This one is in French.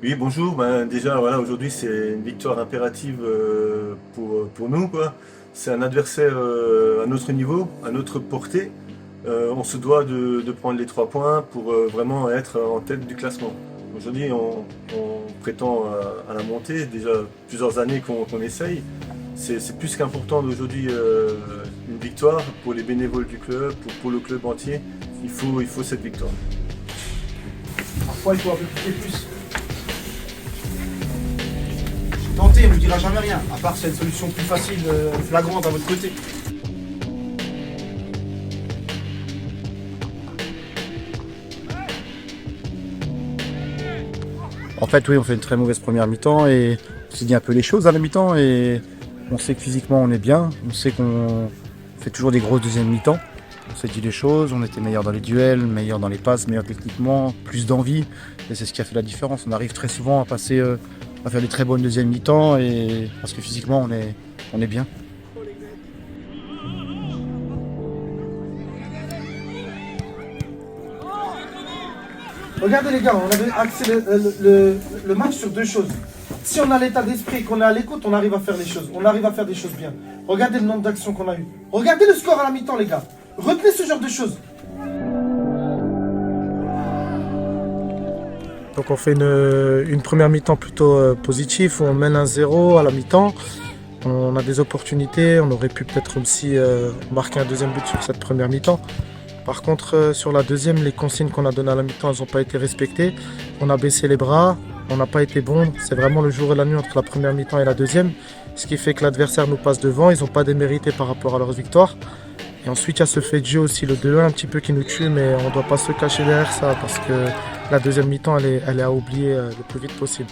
Oui, bonjour. Ben, déjà, voilà, aujourd'hui, c'est une victoire impérative pour nous, quoi. C'est un adversaire à notre niveau, à notre portée. On se doit de prendre les 3 points pour vraiment être en tête du classement. Aujourd'hui, on prétend à la montée. Déjà plusieurs années qu'on essaye. C'est plus qu'important d'aujourd'hui une victoire pour les bénévoles du club, pour le club entier. Il faut cette victoire. Parfois, il faut appliquer plus. Tenter, on ne vous dira jamais rien, à part cette solution plus facile, flagrante à votre côté. En fait, oui, on fait une très mauvaise première mi-temps et on s'est dit un peu les choses à la mi-temps et on sait que physiquement on est bien, on sait qu'on fait toujours des grosses deuxièmes mi-temps. On s'est dit les choses, on était meilleur dans les duels, meilleur dans les passes, meilleur techniquement, plus d'envie et c'est ce qui a fait la différence. On arrive très souvent à faire des très bonnes deuxièmes mi-temps et parce que physiquement on est bien. Regardez les gars, on avait axé le match sur deux choses. Si on a l'état d'esprit et qu'on est à l'écoute, on arrive à faire les choses. On arrive à faire des choses bien. Regardez le nombre d'actions qu'on a eues. Regardez le score à la mi-temps, les gars. Retenez ce genre de choses. Donc on fait une première mi-temps plutôt positive, où on mène 1-0 à la mi-temps. On a des opportunités, on aurait pu peut-être aussi marquer un deuxième but sur cette première mi-temps. Par contre, sur la deuxième, les consignes qu'on a données à la mi-temps, elles n'ont pas été respectées. On a baissé les bras, on n'a pas été bon. C'est vraiment le jour et la nuit entre la première mi-temps et la deuxième. Ce qui fait que l'adversaire nous passe devant, ils n'ont pas démérité par rapport à leur victoire. Et ensuite, il y a ce fait de jeu aussi, le 2-1 un petit peu qui nous tue, mais on ne doit pas se cacher derrière ça parce que la deuxième mi-temps, elle est à oublier le plus vite possible.